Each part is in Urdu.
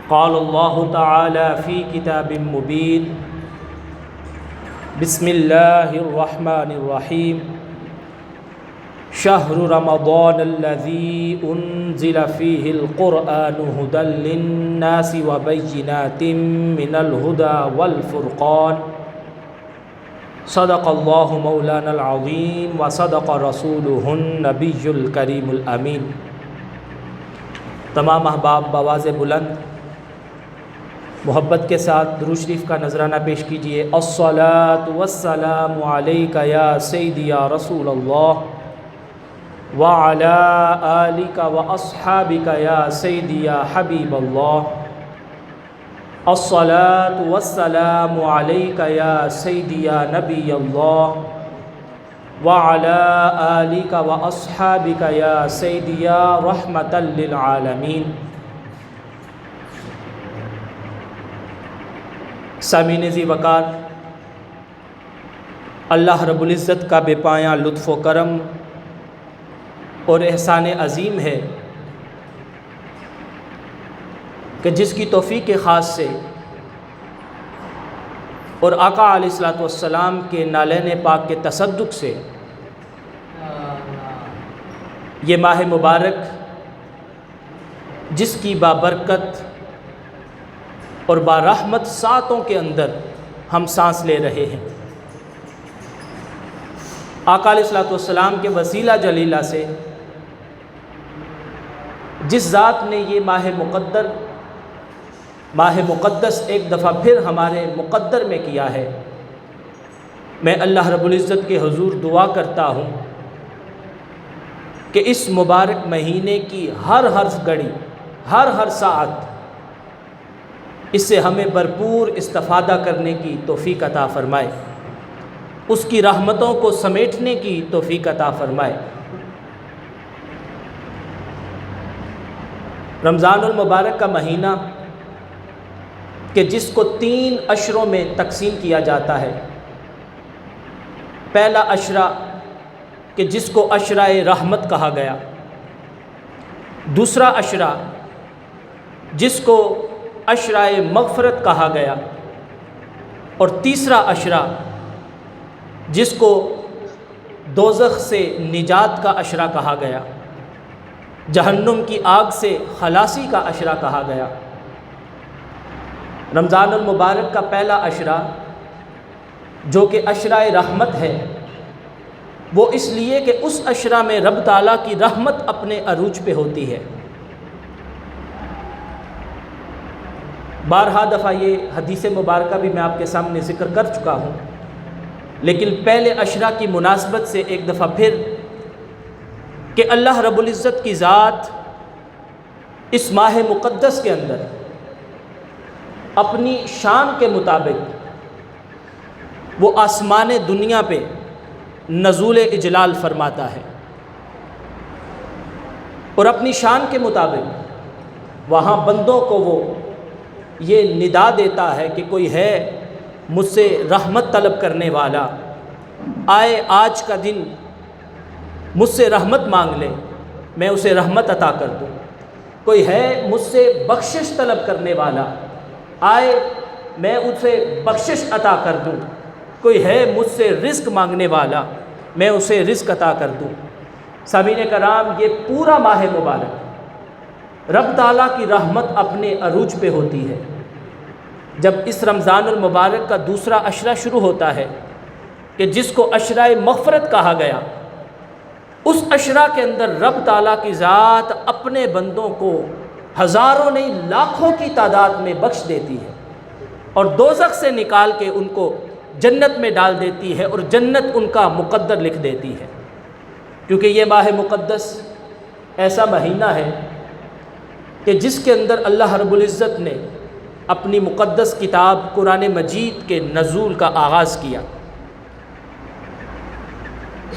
قال اللہ تعالی فی کتاب مبین بسم اللہ الرحمن الرحیم شہر رمضان الذی انزل فیہ القرآن ھدی للناس وبینات من الھدی والفرقان صدق اللہ مولانا العظیم وصدق رسولہ النبی الکریم الامین۔ تمام احباب بآواز بلند محبت کے ساتھ درود شریف کا نذرانہ پیش کیجیے۔ الصلاۃ والسلام علیک یا سیدی یا رسول اللہ وعلی آلک واصحابک یا سیدی یا حبیب اللہ۔ الصلاۃ والسلام علیک یا سیدی یا نبی اللہ وعلی آلک واصحابک یا سیدی یا رحمتا للعالمین۔ سامعین ذی وقار، اللہ رب العزت کا بے پایاں لطف و کرم اور احسان عظیم ہے کہ جس کی توفیق خاص سے اور آقا علیہ الصلوۃ والسلام کے نالین پاک کے تصدق سے یہ ماہ مبارک جس کی بابرکت اور بارحمت ساعتوں کے اندر ہم سانس لے رہے ہیں، آقا علیہ الصلوۃ والسلام کے وسیلہ جلیلہ سے جس ذات نے یہ ماہ مقدس ایک دفعہ پھر ہمارے مقدر میں کیا ہے، میں اللہ رب العزت کے حضور دعا کرتا ہوں کہ اس مبارک مہینے کی ہر گھڑی ہر ساعت اس سے ہمیں بھرپور استفادہ کرنے کی توفیق عطا فرمائے، اس کی رحمتوں کو سمیٹنے کی توفیق عطا فرمائے۔ رمضان المبارک کا مہینہ کہ جس کو 3 عشروں میں تقسیم کیا جاتا ہے، پہلا عشرہ کہ جس کو عشرہ رحمت کہا گیا، دوسرا عشرہ جس کو عشرہ مغفرت کہا گیا، اور تیسرا عشرہ جس کو دوزخ سے نجات کا عشرہ کہا گیا، جہنم کی آگ سے خلاصی کا عشرہ کہا گیا۔ رمضان المبارک کا پہلا عشرہ جو کہ عشرہ رحمت ہے، وہ اس لیے کہ اس عشرہ میں رب تعالیٰ کی رحمت اپنے عروج پہ ہوتی ہے۔ بارہا دفعہ یہ حدیث مبارکہ بھی میں آپ کے سامنے ذکر کر چکا ہوں، لیکن پہلے عشرہ کی مناسبت سے ایک دفعہ پھر کہ اللہ رب العزت کی ذات اس ماہ مقدس کے اندر اپنی شان کے مطابق وہ آسمان دنیا پہ نزول اجلال فرماتا ہے، اور اپنی شان کے مطابق وہاں بندوں کو وہ یہ ندا دیتا ہے کہ کوئی ہے مجھ سے رحمت طلب کرنے والا، آئے آج کا دن مجھ سے رحمت مانگ لے، میں اسے رحمت عطا کر دوں۔ کوئی ہے مجھ سے بخشش طلب کرنے والا، آئے میں اسے بخشش عطا کر دوں۔ کوئی ہے مجھ سے رزق مانگنے والا، میں اسے رزق عطا کر دوں۔ سامعین کرام، یہ پورا ماہ مبارک رب تعالیٰ کی رحمت اپنے عروج پہ ہوتی ہے۔ جب اس رمضان المبارک کا دوسرا عشرہ شروع ہوتا ہے کہ جس کو عشرہ مغفرت کہا گیا، اس عشرہ کے اندر رب تعالیٰ کی ذات اپنے بندوں کو ہزاروں نہیں لاکھوں کی تعداد میں بخش دیتی ہے، اور دوزخ سے نکال کے ان کو جنت میں ڈال دیتی ہے، اور جنت ان کا مقدر لکھ دیتی ہے۔ کیونکہ یہ ماہ مقدس ایسا مہینہ ہے کہ جس کے اندر اللہ رب العزت نے اپنی مقدس کتاب قرآن مجید کے نزول کا آغاز کیا۔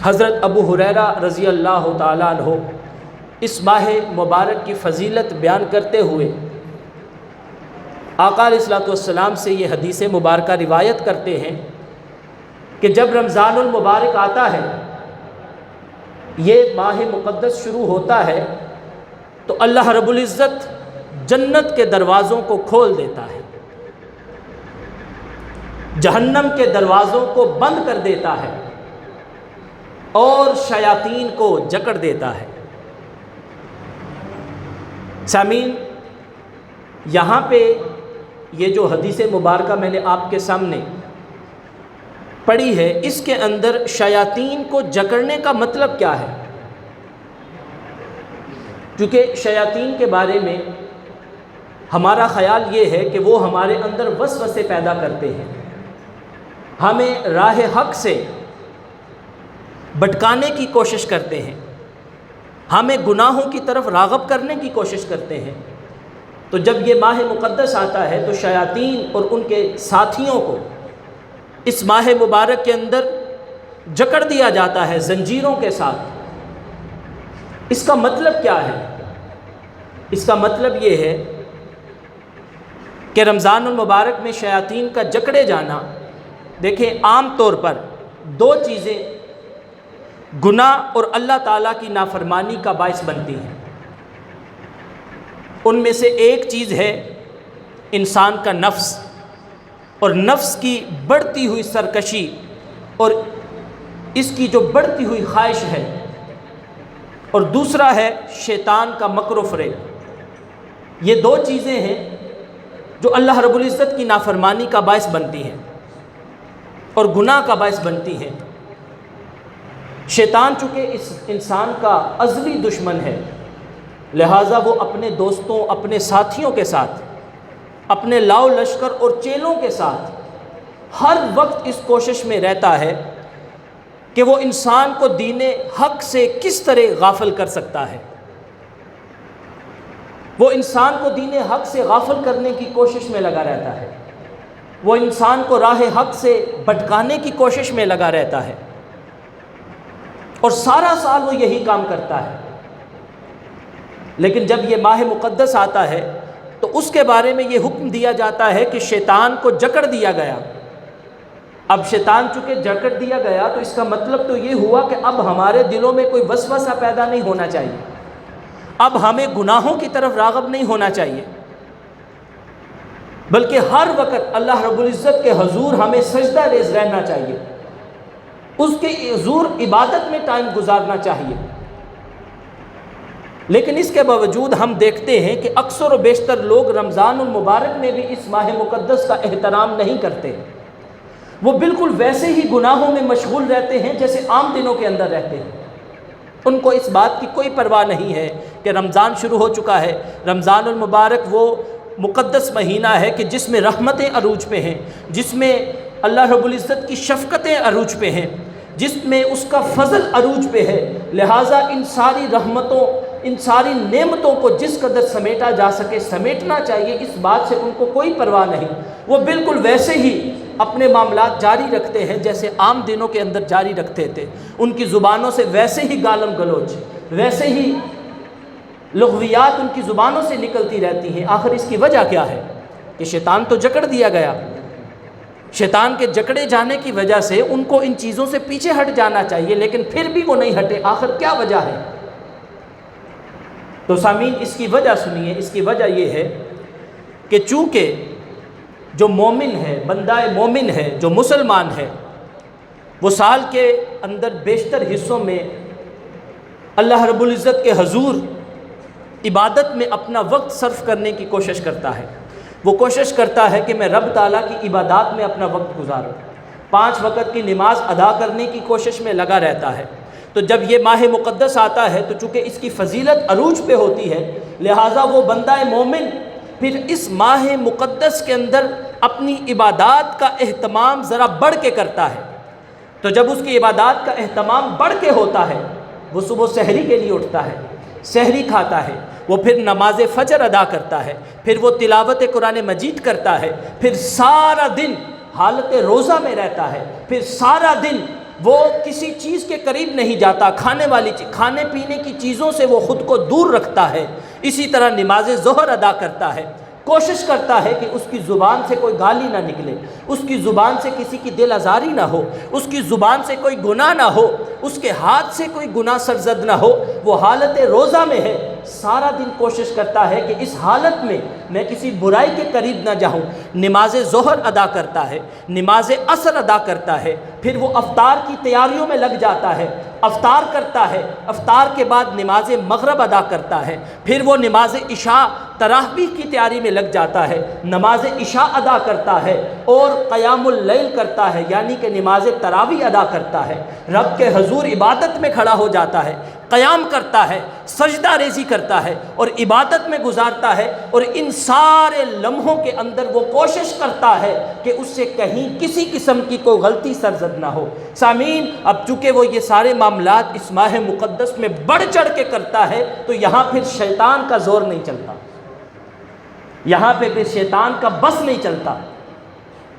حضرت ابو ہریرہ رضی اللہ تعالیٰ عنہ اس ماہ مبارک کی فضیلت بیان کرتے ہوئے آقا علیہ الصلوۃ والسلام سے یہ حدیث مبارکہ روایت کرتے ہیں کہ جب رمضان المبارک آتا ہے، یہ ماہ مقدس شروع ہوتا ہے، تو اللہ رب العزت جنت کے دروازوں کو کھول دیتا ہے، جہنم کے دروازوں کو بند کر دیتا ہے اور شیاطین کو جکڑ دیتا ہے۔ سامعین، یہاں پہ یہ جو حدیث مبارکہ میں نے آپ کے سامنے پڑھی ہے، اس کے اندر شیاطین کو جکڑنے کا مطلب کیا ہے؟ کیونکہ شیاطین کے بارے میں ہمارا خیال یہ ہے کہ وہ ہمارے اندر وسوسے پیدا کرتے ہیں، ہمیں راہ حق سے بھٹکانے کی کوشش کرتے ہیں، ہمیں گناہوں کی طرف راغب کرنے کی کوشش کرتے ہیں۔ تو جب یہ ماہ مقدس آتا ہے تو شیاطین اور ان کے ساتھیوں کو اس ماہ مبارک کے اندر جکڑ دیا جاتا ہے زنجیروں کے ساتھ۔ اس کا مطلب کیا ہے؟ اس کا مطلب یہ ہے کہ رمضان المبارک میں شیاطین کا جکڑے جانا، دیکھیں عام طور پر دو چیزیں گناہ اور اللہ تعالیٰ کی نافرمانی کا باعث بنتی ہیں۔ ان میں سے ایک چیز ہے انسان کا نفس، اور نفس کی بڑھتی ہوئی سرکشی اور اس کی جو بڑھتی ہوئی خواہش ہے، اور دوسرا ہے شیطان کا مکر و فریب۔ یہ دو چیزیں ہیں جو اللہ رب العزت کی نافرمانی کا باعث بنتی ہیں اور گناہ کا باعث بنتی ہیں۔ شیطان چونکہ اس انسان کا ازلی دشمن ہے، لہٰذا وہ اپنے دوستوں، اپنے ساتھیوں کے ساتھ، اپنے لاؤ لشکر اور چیلوں کے ساتھ ہر وقت اس کوشش میں رہتا ہے کہ وہ انسان کو دین حق سے کس طرح غافل کر سکتا ہے۔ وہ انسان کو دین حق سے غافل کرنے کی کوشش میں لگا رہتا ہے، وہ انسان کو راہ حق سے بھٹکانے کی کوشش میں لگا رہتا ہے، اور سارا سال وہ یہی کام کرتا ہے۔ لیکن جب یہ ماہ مقدس آتا ہے تو اس کے بارے میں یہ حکم دیا جاتا ہے کہ شیطان کو جکڑ دیا گیا۔ اب شیطان چونکہ جکڑ دیا گیا تو اس کا مطلب تو یہ ہوا کہ اب ہمارے دلوں میں کوئی وسوسہ پیدا نہیں ہونا چاہیے، اب ہمیں گناہوں کی طرف راغب نہیں ہونا چاہیے، بلکہ ہر وقت اللہ رب العزت کے حضور ہمیں سجدہ ریز رہنا چاہیے، اس کے حضور عبادت میں ٹائم گزارنا چاہیے۔ لیکن اس کے باوجود ہم دیکھتے ہیں کہ اکثر و بیشتر لوگ رمضان المبارک میں بھی اس ماہ مقدس کا احترام نہیں کرتے، وہ بالکل ویسے ہی گناہوں میں مشغول رہتے ہیں جیسے عام دنوں کے اندر رہتے ہیں۔ ان کو اس بات کی کوئی پرواہ نہیں ہے کہ رمضان شروع ہو چکا ہے۔ رمضان المبارک وہ مقدس مہینہ ہے کہ جس میں رحمتیں عروج پہ ہیں، جس میں اللہ رب العزت کی شفقتیں عروج پہ ہیں، جس میں اس کا فضل عروج پہ ہے، لہٰذا ان ساری رحمتوں، ان ساری نعمتوں کو جس قدر سمیٹا جا سکے سمیٹنا چاہیے، اس بات سے ان کو کوئی پرواہ نہیں۔ وہ بالکل ویسے ہی اپنے معاملات جاری رکھتے ہیں جیسے عام دنوں کے اندر جاری رکھتے تھے، ان کی زبانوں سے ویسے ہی گالم گلوچ، ویسے ہی لغویات ان کی زبانوں سے نکلتی رہتی ہیں۔ آخر اس کی وجہ کیا ہے؟ کہ شیطان تو جکڑ دیا گیا، شیطان کے جکڑے جانے کی وجہ سے ان کو ان چیزوں سے پیچھے ہٹ جانا چاہیے، لیکن پھر بھی وہ نہیں ہٹے۔ آخر کیا وجہ ہے؟ تو سامعین، اس کی وجہ سنیے۔ اس کی وجہ یہ ہے کہ چونکہ جو مومن ہے، بندہ مومن ہے، جو مسلمان ہے، وہ سال کے اندر بیشتر حصوں میں اللہ رب العزت کے حضور عبادت میں اپنا وقت صرف کرنے کی کوشش کرتا ہے۔ وہ کوشش کرتا ہے کہ میں رب تعالیٰ کی عبادات میں اپنا وقت گزاروں، 5 وقت کی نماز ادا کرنے کی کوشش میں لگا رہتا ہے۔ تو جب یہ ماہ مقدس آتا ہے تو چونکہ اس کی فضیلت عروج پہ ہوتی ہے، لہٰذا وہ بندہ مومن پھر اس ماہ مقدس کے اندر اپنی عبادات کا اہتمام ذرا بڑھ کے کرتا ہے۔ تو جب اس کی عبادات کا اہتمام بڑھ کے ہوتا ہے، وہ صبح سحری کے لیے اٹھتا ہے، سحری کھاتا ہے، وہ پھر نماز فجر ادا کرتا ہے، پھر وہ تلاوت قرآن مجید کرتا ہے، پھر سارا دن حالت روزہ میں رہتا ہے، پھر سارا دن وہ کسی چیز کے قریب نہیں جاتا، کھانے پینے کی چیزوں سے وہ خود کو دور رکھتا ہے۔ اسی طرح نماز ظہر ادا کرتا ہے، کوشش کرتا ہے کہ اس کی زبان سے کوئی گالی نہ نکلے، اس کی زبان سے کسی کی دل آزاری نہ ہو، اس کی زبان سے کوئی گناہ نہ ہو، اس کے ہاتھ سے کوئی گناہ سرزد نہ ہو۔ وہ حالت روزہ میں ہے، سارا دن کوشش کرتا ہے کہ اس حالت میں میں کسی برائی کے قریب نہ جاؤں، نماز ظہر ادا کرتا ہے، نماز عصر ادا کرتا ہے، پھر وہ افطار کی تیاریوں میں لگ جاتا ہے، افطار کرتا ہے، افطار کے بعد نماز مغرب ادا کرتا ہے، پھر وہ نماز عشاء تراویح کی تیاری میں لگ جاتا ہے، نماز عشاء ادا کرتا ہے اور قیام اللیل کرتا ہے، یعنی کہ نماز تراویح ادا کرتا ہے، رب کے حضور عبادت میں کھڑا ہو جاتا ہے، قیام کرتا ہے، سجدہ ریزی کرتا ہے اور عبادت میں گزارتا ہے، اور ان سارے لمحوں کے اندر وہ کوشش کرتا ہے کہ اس سے کہیں کسی قسم کی کوئی غلطی سرزد نہ ہو۔ سامعین، اب چونکہ وہ یہ سارے معاملات اس ماہ مقدس میں بڑھ چڑھ کے کرتا ہے تو یہاں پھر شیطان کا زور نہیں چلتا، یہاں پہ پھر شیطان کا بس نہیں چلتا،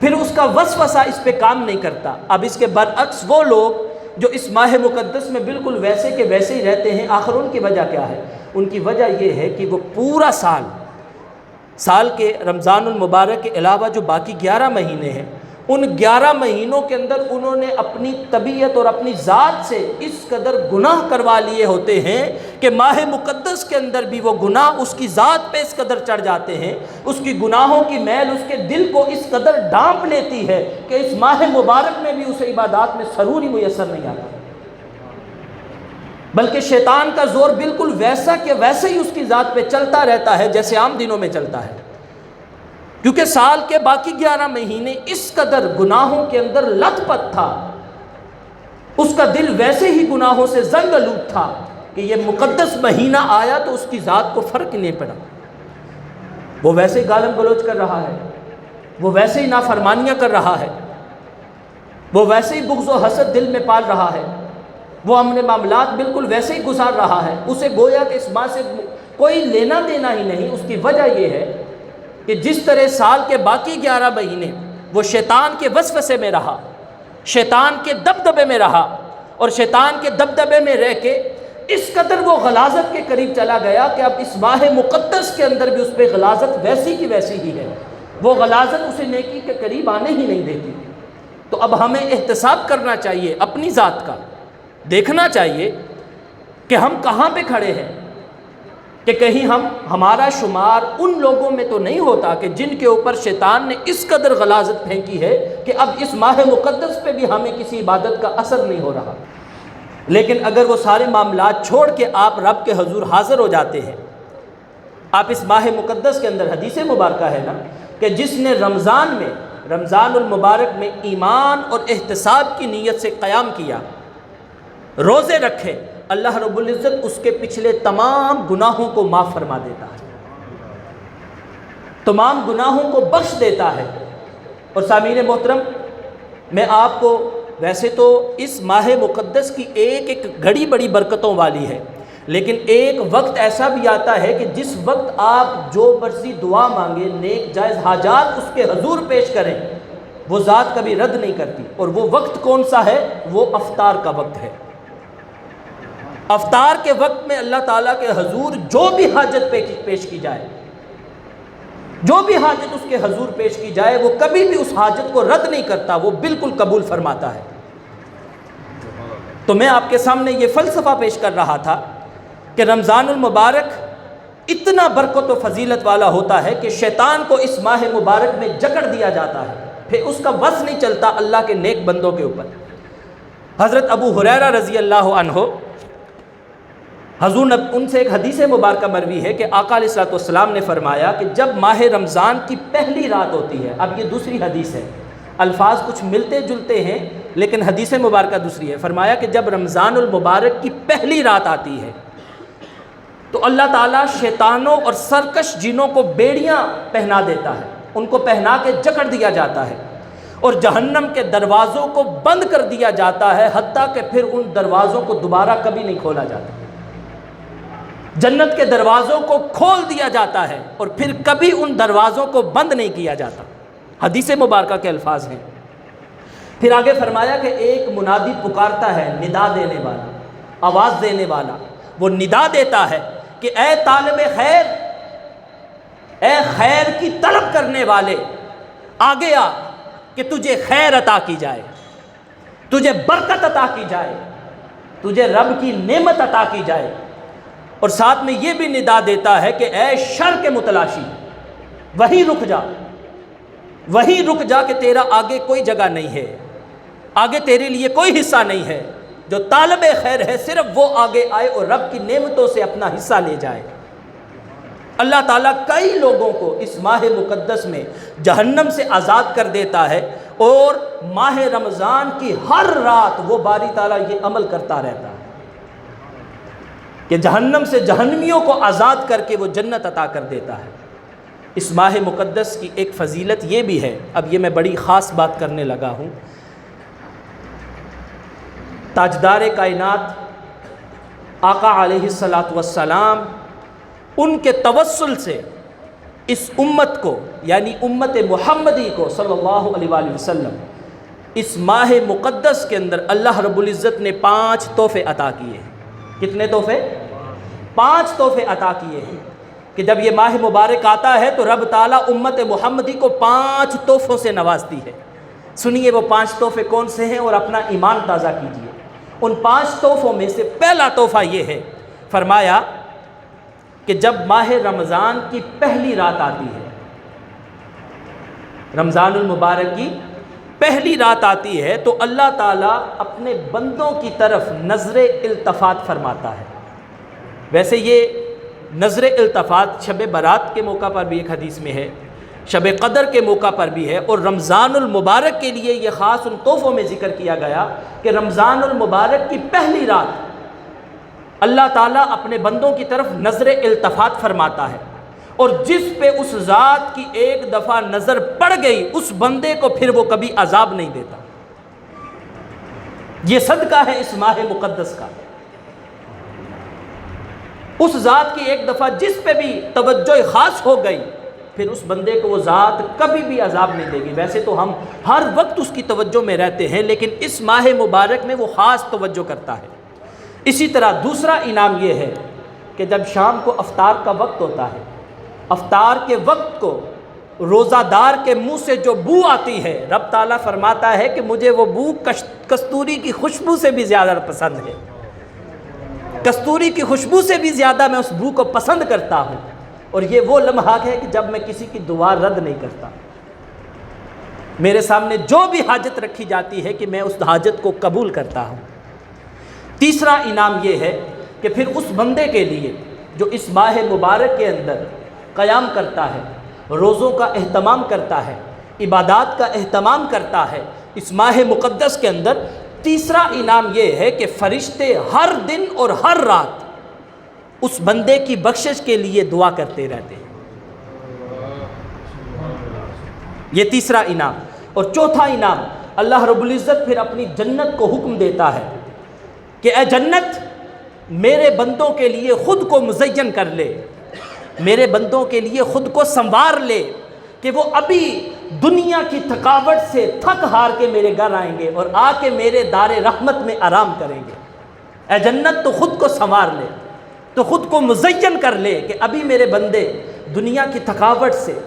پھر اس کا وسوسہ اس پہ کام نہیں کرتا۔ اب اس کے برعکس وہ لوگ جو اس ماہ مقدس میں بالکل ویسے کے ویسے ہی رہتے ہیں، آخر ان کی وجہ کیا ہے؟ ان کی وجہ یہ ہے کہ وہ پورا سال کے رمضان المبارک کے علاوہ جو باقی 11 مہینے ہیں، ان 11 مہینوں کے اندر انہوں نے اپنی طبیعت اور اپنی ذات سے اس قدر گناہ کروا لیے ہوتے ہیں کہ ماہ مقدس کے اندر بھی وہ گناہ اس کی ذات پہ اس قدر چڑھ جاتے ہیں، اس کی گناہوں کی میل اس کے دل کو اس قدر ڈھانپ لیتی ہے کہ اس ماہ مبارک میں بھی اسے عبادات میں سرور ہی میسر نہیں آتا، بلکہ شیطان کا زور بالکل ویسا کہ ویسے ہی اس کی ذات پہ چلتا رہتا ہے جیسے عام دنوں میں چلتا ہے، کیونکہ سال کے باقی 11 مہینے اس قدر گناہوں کے اندر لت پت تھا، اس کا دل ویسے ہی گناہوں سے زنگ آلود تھا کہ یہ مقدس مہینہ آیا تو اس کی ذات کو فرق نہیں پڑا، وہ ویسے ہی گالم گلوچ کر رہا ہے، وہ ویسے ہی نافرمانیاں کر رہا ہے، وہ ویسے ہی بغض و حسد دل میں پال رہا ہے، وہ اپنے معاملات بالکل ویسے ہی گزار رہا ہے، اسے گویا کہ اس ماہ سے کوئی لینا دینا ہی نہیں۔ اس کی وجہ یہ ہے کہ جس طرح سال کے باقی 11 مہینے وہ شیطان کے وسوسے میں رہا، شیطان کے دبدبے میں رہا، اور شیطان کے دبدبے میں رہ کے اس قدر وہ غلاظت کے قریب چلا گیا کہ اب اس ماہ مقدس کے اندر بھی اس پہ غلاظت ویسی کی ویسی ہی ہے، وہ غلاظت اسے نیکی کے قریب آنے ہی نہیں دیتی۔ تو اب ہمیں احتساب کرنا چاہیے اپنی ذات کا، دیکھنا چاہیے کہ ہم کہاں پہ کھڑے ہیں، کہ کہیں ہمارا شمار ان لوگوں میں تو نہیں ہوتا کہ جن کے اوپر شیطان نے اس قدر غلاظت پھینکی ہے کہ اب اس ماہ مقدس پہ بھی ہمیں کسی عبادت کا اثر نہیں ہو رہا۔ لیکن اگر وہ سارے معاملات چھوڑ کے آپ رب کے حضور حاضر ہو جاتے ہیں، آپ اس ماہ مقدس کے اندر حدیث مبارکہ ہے نا کہ جس نے رمضان المبارک میں ایمان اور احتساب کی نیت سے قیام کیا، روزے رکھے، اللہ رب العزت اس کے پچھلے تمام گناہوں کو معاف فرما دیتا ہے، تمام گناہوں کو بخش دیتا ہے۔ اور سامعین محترم، میں آپ کو ویسے تو اس ماہ مقدس کی ایک گھڑی بڑی برکتوں والی ہے، لیکن ایک وقت ایسا بھی آتا ہے کہ جس وقت آپ جو مرضی دعا مانگے، نیک جائز حاجات اس کے حضور پیش کریں، وہ ذات کبھی رد نہیں کرتی۔ اور وہ وقت کون سا ہے؟ وہ افطار کا وقت ہے۔ افطار کے وقت میں اللہ تعالیٰ کے حضور جو بھی حاجت پیش کی جائے، جو بھی حاجت اس کے حضور پیش کی جائے، وہ کبھی بھی اس حاجت کو رد نہیں کرتا، وہ بالکل قبول فرماتا ہے۔ تو میں آپ کے سامنے یہ فلسفہ پیش کر رہا تھا کہ رمضان المبارک اتنا برکت و فضیلت والا ہوتا ہے کہ شیطان کو اس ماہ مبارک میں جکڑ دیا جاتا ہے، پھر اس کا بس نہیں چلتا اللہ کے نیک بندوں کے اوپر۔ حضرت ابو ہریرہ رضی اللہ عنہ، حضور ان سے ایک حدیث مبارکہ مروی ہے کہ آقا علیہ الصلوۃ والسلام نے فرمایا کہ جب ماہ رمضان کی پہلی رات ہوتی ہے، اب یہ دوسری حدیث ہے، الفاظ کچھ ملتے جلتے ہیں لیکن حدیث مبارکہ دوسری ہے، فرمایا کہ جب رمضان المبارک کی پہلی رات آتی ہے تو اللہ تعالیٰ شیطانوں اور سرکش جنوں کو بیڑیاں پہنا دیتا ہے، ان کو پہنا کے جکڑ دیا جاتا ہے، اور جہنم کے دروازوں کو بند کر دیا جاتا ہے، حتیٰ کہ پھر ان دروازوں کو دوبارہ کبھی نہیں کھولا جاتا۔ جنت کے دروازوں کو کھول دیا جاتا ہے اور پھر کبھی ان دروازوں کو بند نہیں کیا جاتا۔ حدیث مبارکہ کے الفاظ ہیں۔ پھر آگے فرمایا کہ ایک منادی پکارتا ہے، ندا دینے والا، آواز دینے والا، وہ ندا دیتا ہے کہ اے طالب خیر، اے خیر کی طلب کرنے والے، آگے آ کہ تجھے خیر عطا کی جائے، تجھے برکت عطا کی جائے، تجھے رب کی نعمت عطا کی جائے۔ اور ساتھ میں یہ بھی ندا دیتا ہے کہ اے شر کے متلاشی، وہیں رک جا، وہیں رک جا کہ تیرا آگے کوئی جگہ نہیں ہے، آگے تیرے لیے کوئی حصہ نہیں ہے۔ جو طالب خیر ہے صرف وہ آگے آئے اور رب کی نعمتوں سے اپنا حصہ لے جائے۔ اللہ تعالیٰ کئی لوگوں کو اس ماہ مقدس میں جہنم سے آزاد کر دیتا ہے، اور ماہ رمضان کی ہر رات وہ باری تعالیٰ یہ عمل کرتا رہتا ہے کہ جہنم سے جہنمیوں کو آزاد کر کے وہ جنت عطا کر دیتا ہے۔ اس ماہ مقدس کی ایک فضیلت یہ بھی ہے، اب یہ میں بڑی خاص بات کرنے لگا ہوں۔ تاجدار کائنات آقا علیہ الصلاۃ والسلام، ان کے توسل سے اس امت کو، یعنی امت محمدی کو صلی اللہ علیہ وآلہ وسلم، اس ماہ مقدس کے اندر اللہ رب العزت نے 5 تحفے عطا کیے ہیں۔ کتنے تحفے؟ 5 تحفے عطا کیے ہیں کہ جب یہ ماہ مبارک آتا ہے تو رب تعالیٰ امت محمدی کو 5 تحفوں سے نوازتی ہے۔ سنیے وہ 5 تحفے کون سے ہیں اور اپنا ایمان تازہ کیجیے۔ ان 5 تحفوں میں سے پہلا تحفہ یہ ہے، فرمایا کہ جب ماہ رمضان کی پہلی رات آتی ہے، رمضان المبارک کی پہلی رات آتی ہے، تو اللہ تعالیٰ اپنے بندوں کی طرف نظر التفات فرماتا ہے۔ ویسے یہ نظر التفات شب برات کے موقع پر بھی ایک حدیث میں ہے، شب قدر کے موقع پر بھی ہے، اور رمضان المبارک کے لیے یہ خاص ان تحفوں میں ذکر کیا گیا کہ رمضان المبارک کی پہلی رات اللہ تعالیٰ اپنے بندوں کی طرف نظر التفات فرماتا ہے، اور جس پہ اس ذات کی ایک دفعہ نظر پڑ گئی اس بندے کو پھر وہ کبھی عذاب نہیں دیتا۔ یہ صدقہ ہے اس ماہ مقدس کا۔ اس ذات کی ایک دفعہ جس پہ بھی توجہ خاص ہو گئی پھر اس بندے کو وہ ذات کبھی بھی عذاب نہیں دے گی۔ ویسے تو ہم ہر وقت اس کی توجہ میں رہتے ہیں، لیکن اس ماہ مبارک میں وہ خاص توجہ کرتا ہے۔ اسی طرح دوسرا انعام یہ ہے کہ جب شام کو افطار کا وقت ہوتا ہے، افطار کے وقت کو روزہ دار کے منہ سے جو بو آتی ہے، رب تعالیٰ فرماتا ہے کہ مجھے وہ بو کستوری کی خوشبو سے بھی زیادہ پسند ہے، کستوری کی خوشبو سے بھی زیادہ میں اس بو کو پسند کرتا ہوں۔ اور یہ وہ لمحہ ہے کہ جب میں کسی کی دعا رد نہیں کرتا، میرے سامنے جو بھی حاجت رکھی جاتی ہے کہ میں اس حاجت کو قبول کرتا ہوں۔ تیسرا انعام یہ ہے کہ پھر اس بندے کے لیے جو اس ماہ مبارک کے اندر قیام کرتا ہے، روزوں کا اہتمام کرتا ہے، عبادات کا اہتمام کرتا ہے، اس ماہ مقدس کے اندر تیسرا انعام یہ ہے کہ فرشتے ہر دن اور ہر رات اس بندے کی بخشش کے لیے دعا کرتے رہتے ہیں۔ یہ تیسرا انعام۔ اور چوتھا انعام، اللہ رب العزت پھر اپنی جنت کو حکم دیتا ہے کہ اے جنت میرے بندوں کے لیے خود کو مزین کر لے، میرے بندوں کے لیے خود کو سنوار لے کہ وہ ابھی دنیا کی تھکاوٹ سے تھک ہار کے میرے گھر آئیں گے اور آ کے میرے دار رحمت میں آرام کریں گے۔ اے جنت تو خود کو سنوار لے، تو خود کو مزین کر لے کہ ابھی میرے بندے دنیا کی تھکاوٹ سے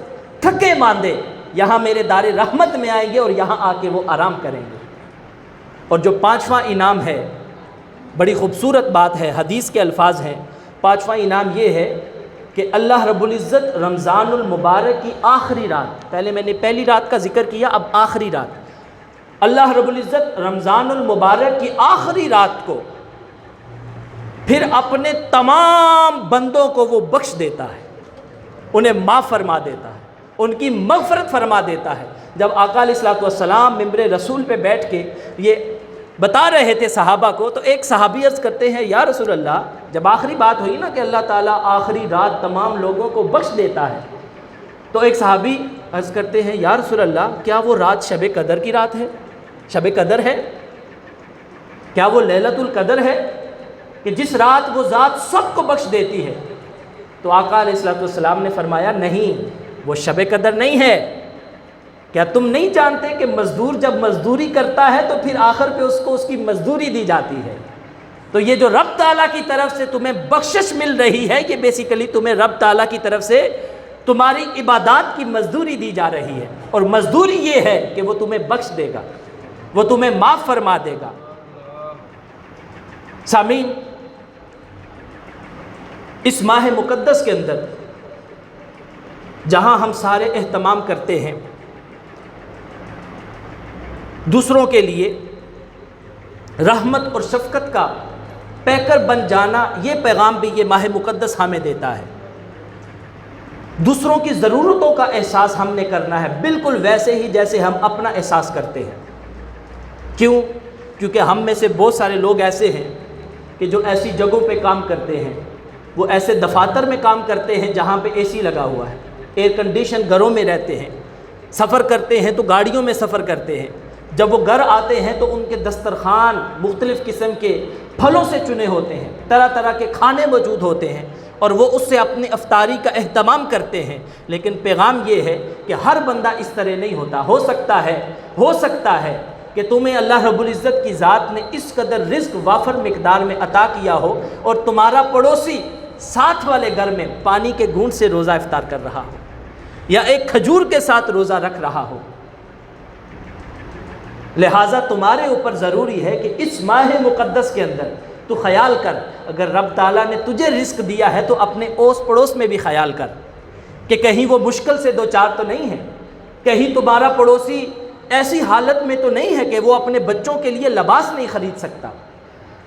تھکے ماندے یہاں میرے دار رحمت میں آئیں گے اور یہاں آ کے وہ آرام کریں گے۔ اور جو 5واں انعام ہے، بڑی خوبصورت بات ہے، حدیث کے الفاظ ہیں۔ 5واں انعام یہ ہے کہ اللہ رب العزت رمضان المبارک کی آخری رات، پہلے میں نے پہلی رات کا ذکر کیا، اب آخری رات، اللہ رب العزت رمضان المبارک کی آخری رات کو پھر اپنے تمام بندوں کو وہ بخش دیتا ہے، انہیں معاف فرما دیتا ہے، ان کی مغفرت فرما دیتا ہے۔ جب آقا علیہ الصلوۃ والسلام ممبر رسول پہ بیٹھ کے یہ بتا رہے تھے صحابہ کو، تو ایک صحابی عرض کرتے ہیں یا رسول اللہ، جب آخری بات ہوئی نا کہ اللہ تعالیٰ آخری رات تمام لوگوں کو بخش دیتا ہے، تو ایک صحابی عرض کرتے ہیں یا رسول اللہ کیا وہ رات شب قدر کی رات ہے؟ شب قدر ہے؟ کیا وہ لیلۃ القدر ہے کہ جس رات وہ ذات سب کو بخش دیتی ہے؟ تو آقا علیہ الصلوۃ والسلام نے فرمایا نہیں، وہ شب قدر نہیں ہے۔ کیا تم نہیں جانتے کہ مزدور جب مزدوری کرتا ہے تو پھر آخر پہ اس کو اس کی مزدوری دی جاتی ہے؟ تو یہ جو رب تعالیٰ کی طرف سے تمہیں بخشش مل رہی ہے، یہ بیسیکلی تمہیں رب تعالیٰ کی طرف سے تمہاری عبادات کی مزدوری دی جا رہی ہے، اور مزدوری یہ ہے کہ وہ تمہیں بخش دے گا، وہ تمہیں معاف فرما دے گا۔ سامعین، اس ماہ مقدس کے اندر جہاں ہم سارے اہتمام کرتے ہیں دوسروں کے لیے رحمت اور شفقت کا پیکر بن جانا، یہ پیغام بھی یہ ماہ مقدس ہمیں دیتا ہے۔ دوسروں کی ضرورتوں کا احساس ہم نے کرنا ہے، بالکل ویسے ہی جیسے ہم اپنا احساس کرتے ہیں۔ کیوں؟ کیونکہ ہم میں سے بہت سارے لوگ ایسے ہیں کہ جو ایسی جگہوں پہ کام کرتے ہیں، وہ ایسے دفاتر میں کام کرتے ہیں جہاں پہ اے سی لگا ہوا ہے، ایئر کنڈیشن گھروں میں رہتے ہیں، سفر کرتے ہیں تو گاڑیوں میں سفر کرتے ہیں۔ جب وہ گھر آتے ہیں تو ان کے دسترخوان مختلف قسم کے پھلوں سے چنے ہوتے ہیں، طرح طرح کے کھانے موجود ہوتے ہیں، اور وہ اس سے اپنی افطاری کا اہتمام کرتے ہیں۔ لیکن پیغام یہ ہے کہ ہر بندہ اس طرح نہیں ہوتا۔ ہو سکتا ہے کہ تمہیں اللہ رب العزت کی ذات نے اس قدر رزق وافر مقدار میں عطا کیا ہو اور تمہارا پڑوسی ساتھ والے گھر میں پانی کے گھونٹ سے روزہ افطار کر رہا ہو یا ایک کھجور کے ساتھ روزہ رکھ رہا ہو۔ لہٰذا تمہارے اوپر ضروری ہے کہ اس ماہ مقدس کے اندر تو خیال کر، اگر رب تعالیٰ نے تجھے رزق دیا ہے تو اپنے اوس پڑوس میں بھی خیال کر کہ کہیں وہ مشکل سے دو چار تو نہیں ہے، کہیں تمہارا پڑوسی ایسی حالت میں تو نہیں ہے کہ وہ اپنے بچوں کے لیے لباس نہیں خرید سکتا،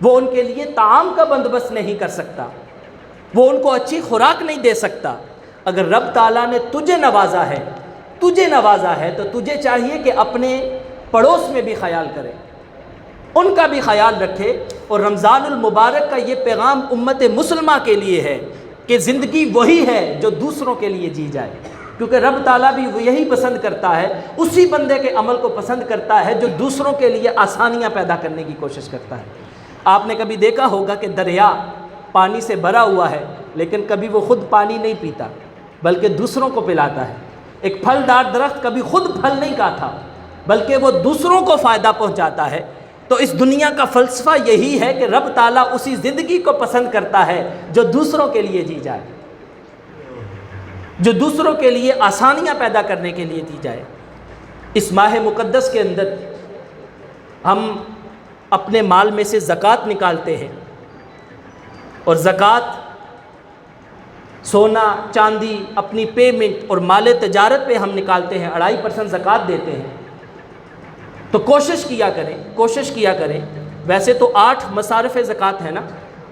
وہ ان کے لیے طعام کا بندوبست نہیں کر سکتا، وہ ان کو اچھی خوراک نہیں دے سکتا۔ اگر رب تعالیٰ نے تجھے نوازا ہے تو تجھے چاہیے کہ اپنے پڑوس میں بھی خیال کرے، ان کا بھی خیال رکھے۔ اور رمضان المبارک کا یہ پیغام امت مسلمہ کے لیے ہے کہ زندگی وہی ہے جو دوسروں کے لیے جی جائے، کیونکہ رب تعالیٰ بھی وہ یہی پسند کرتا ہے، اسی بندے کے عمل کو پسند کرتا ہے جو دوسروں کے لیے آسانیاں پیدا کرنے کی کوشش کرتا ہے۔ آپ نے کبھی دیکھا ہوگا کہ دریا پانی سے بھرا ہوا ہے لیکن کبھی وہ خود پانی نہیں پیتا بلکہ دوسروں کو پلاتا ہے۔ ایک پھلدار درخت کبھی خود پھل نہیں کھاتا بلکہ وہ دوسروں کو فائدہ پہنچاتا ہے۔ تو اس دنیا کا فلسفہ یہی ہے کہ رب تعالیٰ اسی زندگی کو پسند کرتا ہے جو دوسروں کے لیے جی جائے، جو دوسروں کے لیے آسانیاں پیدا کرنے کے لیے دی جائے۔ اس ماہ مقدس کے اندر ہم اپنے مال میں سے زکوٰۃ نکالتے ہیں، اور زکوٰۃ سونا چاندی اپنی پیمنٹ اور مال تجارت پہ ہم نکالتے ہیں، 2.5% زکوٰۃ دیتے ہیں۔ تو کوشش کیا کریں ویسے تو 8 مصارف زکوٰۃ ہے نا،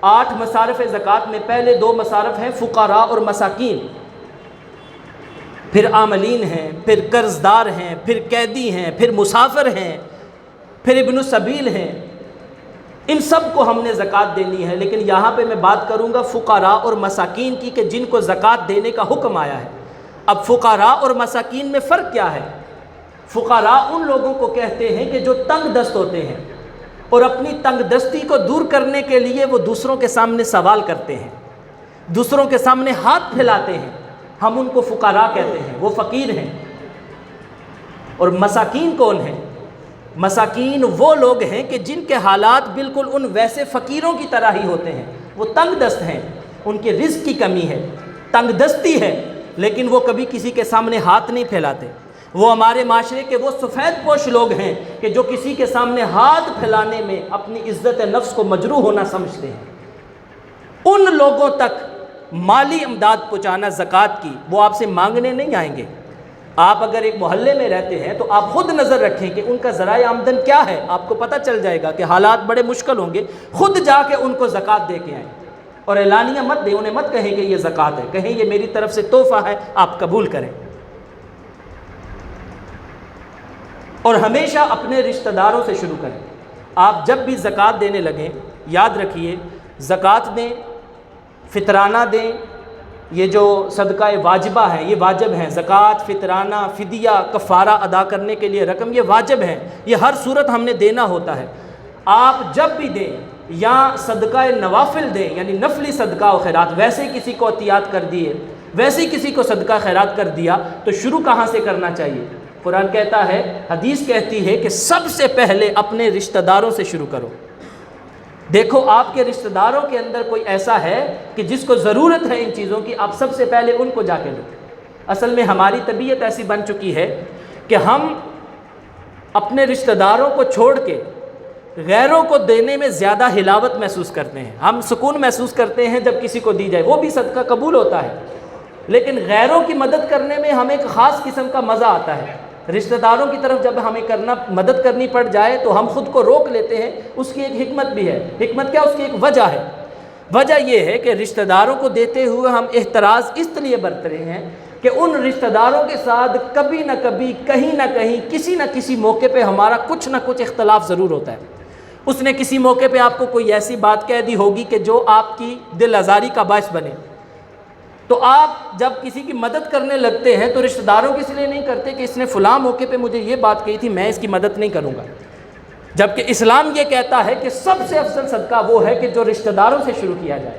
8 مصارف زکوٰۃ میں پہلے 2 مصارف ہیں فقراء اور مساکین، پھر عاملین ہیں، پھر قرض دار ہیں، پھر قیدی ہیں، پھر مسافر ہیں، پھر ابن السبیل ہیں۔ ان سب کو ہم نے زکوٰۃ دینی ہے، لیکن یہاں پہ میں بات کروں گا فقراء اور مساکین کی کہ جن کو زکوٰۃ دینے کا حکم آیا ہے۔ اب فقراء اور مساکین میں فرق کیا ہے؟ فقراء ان لوگوں کو کہتے ہیں کہ جو تنگ دست ہوتے ہیں اور اپنی تنگ دستی کو دور کرنے کے لیے وہ دوسروں کے سامنے سوال کرتے ہیں، دوسروں کے سامنے ہاتھ پھیلاتے ہیں، ہم ان کو فقراء کہتے ہیں، وہ فقیر ہیں۔ اور مساکین کون ہیں؟ مساکین وہ لوگ ہیں کہ جن کے حالات بالکل ان ویسے فقیروں کی طرح ہی ہوتے ہیں، وہ تنگ دست ہیں، ان کے رزق کی کمی ہے، تنگ دستی ہے، لیکن وہ کبھی کسی کے سامنے ہاتھ نہیں پھیلاتے۔ وہ ہمارے معاشرے کے وہ سفید پوش لوگ ہیں کہ جو کسی کے سامنے ہاتھ پھیلانے میں اپنی عزت نفس کو مجروح ہونا سمجھتے ہیں۔ ان لوگوں تک مالی امداد پہنچانا زکوٰۃ کی، وہ آپ سے مانگنے نہیں آئیں گے۔ آپ اگر ایک محلے میں رہتے ہیں تو آپ خود نظر رکھیں کہ ان کا ذرائع آمدن کیا ہے، آپ کو پتہ چل جائے گا کہ حالات بڑے مشکل ہوں گے، خود جا کے ان کو زکوٰۃ دے کے آئیں، اور اعلانیہ مت دیں، انہیں مت کہیں کہ یہ زکوٰۃ ہے، کہیں یہ میری طرف سے تحفہ ہے، آپ قبول کریں۔ اور ہمیشہ اپنے رشتہ داروں سے شروع کریں۔ آپ جب بھی زکوٰۃ دینے لگیں یاد رکھیے زکوٰۃ دیں، فطرانہ دیں، یہ جو صدقہ واجبہ ہیں یہ واجب ہیں، زکوٰۃ، فطرانہ، فدیہ، کفارہ ادا کرنے کے لیے رقم یہ واجب ہیں، یہ ہر صورت ہم نے دینا ہوتا ہے۔ آپ جب بھی دیں یا صدقہ نوافل دیں یعنی نفلی صدقہ و خیرات، ویسے کسی کو عطیات کر دیے، ویسے کسی کو صدقہ خیرات کر دیا، تو شروع کہاں سے کرنا چاہیے؟ قرآن کہتا ہے، حدیث کہتی ہے کہ سب سے پہلے اپنے رشتہ داروں سے شروع کرو۔ دیکھو آپ کے رشتہ داروں کے اندر کوئی ایسا ہے کہ جس کو ضرورت ہے ان چیزوں کی، آپ سب سے پہلے ان کو جا کے دو۔ اصل میں ہماری طبیعت ایسی بن چکی ہے کہ ہم اپنے رشتہ داروں کو چھوڑ کے غیروں کو دینے میں زیادہ حلاوت محسوس کرتے ہیں، ہم سکون محسوس کرتے ہیں جب کسی کو دی جائے، وہ بھی صدقہ قبول ہوتا ہے، لیکن غیروں کی مدد کرنے میں ہمیں ایک خاص قسم کا مزہ آتا ہے۔ رشتہ داروں کی طرف جب ہمیں مدد کرنی پڑ جائے تو ہم خود کو روک لیتے ہیں، اس کی ایک حکمت بھی ہے۔ حکمت کیا؟ اس کی ایک وجہ ہے۔ وجہ یہ ہے کہ رشتہ داروں کو دیتے ہوئے ہم احتراز اس لیے برت رہے ہیں کہ ان رشتہ داروں کے ساتھ کبھی نہ کبھی، کہیں نہ کہیں، کسی نہ کسی موقع پہ ہمارا کچھ نہ کچھ اختلاف ضرور ہوتا ہے۔ اس نے کسی موقع پہ آپ کو کوئی ایسی بات کہہ دی ہوگی کہ جو آپ کی دل آزاری کا باعث بنے، تو آپ جب کسی کی مدد کرنے لگتے ہیں تو رشتہ داروں کے اس لیے نہیں کرتے کہ اس نے فلاں موقع پہ مجھے یہ بات کہی تھی، میں اس کی مدد نہیں کروں گا، جبکہ اسلام یہ کہتا ہے کہ سب سے افضل صدقہ وہ ہے کہ جو رشتہ داروں سے شروع کیا جائے۔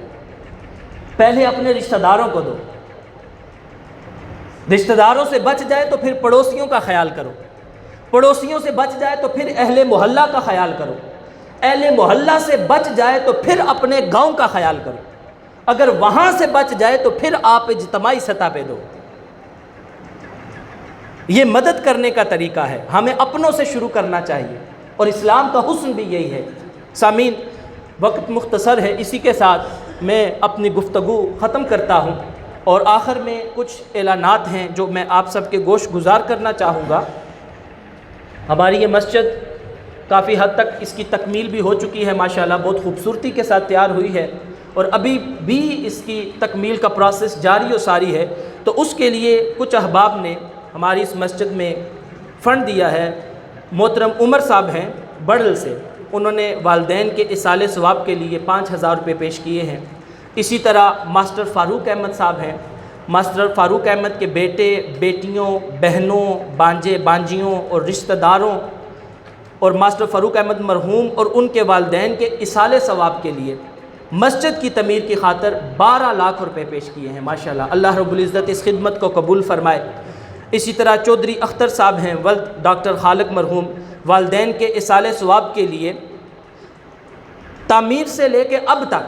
پہلے اپنے رشتہ داروں کو دو، رشتہ داروں سے بچ جائے تو پھر پڑوسیوں کا خیال کرو، پڑوسیوں سے بچ جائے تو پھر اہل محلہ کا خیال کرو، اہل محلہ سے بچ جائے تو پھر اپنے گاؤں کا خیال کرو، اگر وہاں سے بچ جائے تو پھر آپ اجتماعی سطح پہ دو۔ یہ مدد کرنے کا طریقہ ہے، ہمیں اپنوں سے شروع کرنا چاہیے، اور اسلام کا حسن بھی یہی ہے۔ سامعین، وقت مختصر ہے، اسی کے ساتھ میں اپنی گفتگو ختم کرتا ہوں، اور آخر میں کچھ اعلانات ہیں جو میں آپ سب کے گوش گزار کرنا چاہوں گا۔ ہماری یہ مسجد کافی حد تک اس کی تکمیل بھی ہو چکی ہے، ماشاءاللہ بہت خوبصورتی کے ساتھ تیار ہوئی ہے، اور ابھی بھی اس کی تکمیل کا پروسیس جاری و ساری ہے۔ تو اس کے لیے کچھ احباب نے ہماری اس مسجد میں فنڈ دیا ہے۔ محترم عمر صاحب ہیں بڑل سے، انہوں نے والدین کے ایصال ثواب کے لیے 5000 روپے پیش کیے ہیں۔ اسی طرح ماسٹر فاروق احمد صاحب ہیں، ماسٹر فاروق احمد کے بیٹے، بیٹیوں، بہنوں، بانجے، بانجیوں اور رشتہ داروں، اور ماسٹر فاروق احمد مرحوم اور ان کے والدین کے ایصال ثواب کے لیے مسجد کی تعمیر کی خاطر 12 لاکھ روپے پیش کیے ہیں۔ ماشاءاللہ اللہ رب العزت اس خدمت کو قبول فرمائے۔ اسی طرح چودھری اختر صاحب ہیں ولد ڈاکٹر خالق مرحوم، والدین کے ایصال ثواب کے لیے تعمیر سے لے کے اب تک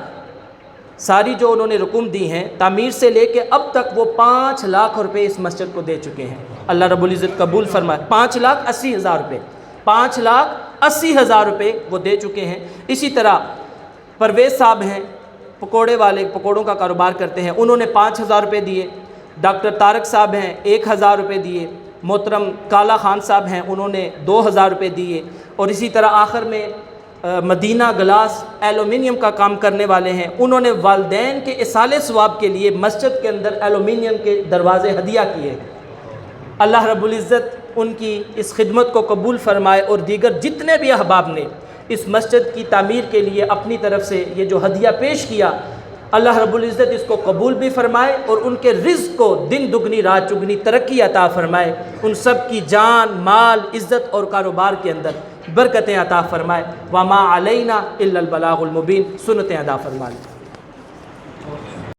ساری جو انہوں نے رقم دی ہیں، تعمیر سے لے کے اب تک وہ 5 لاکھ روپے اس مسجد کو دے چکے ہیں۔ اللہ رب العزت قبول فرمائے۔ 5,80,000 روپے، 5,80,000 روپے وہ دے چکے ہیں۔ اسی طرح پرویز صاحب ہیں، پکوڑے والے، پکوڑوں کا کاروبار کرتے ہیں، انہوں نے 5,000 روپے دیے۔ ڈاکٹر طارق صاحب ہیں، 1,000 روپے دیے۔ محترم کالا خان صاحب ہیں، انہوں نے 2,000 روپے دیے۔ اور اسی طرح آخر میں مدینہ گلاس ایلومینیم کا کام کرنے والے ہیں، انہوں نے والدین کے ایصال ثواب کے لیے مسجد کے اندر ایلومینیم کے دروازے ہدیہ کیے۔ اللہ رب العزت ان کی اس خدمت کو قبول فرمائے، اور دیگر جتنے بھی احباب نے اس مسجد کی تعمیر کے لیے اپنی طرف سے یہ جو ہدیہ پیش کیا، اللہ رب العزت اس کو قبول بھی فرمائے، اور ان کے رزق کو دن دگنی رات چگنی ترقی عطا فرمائے، ان سب کی جان، مال، عزت اور کاروبار کے اندر برکتیں عطا فرمائے۔ وما علینا الا البلاغ المبین، سنتیں ادا فرمائے۔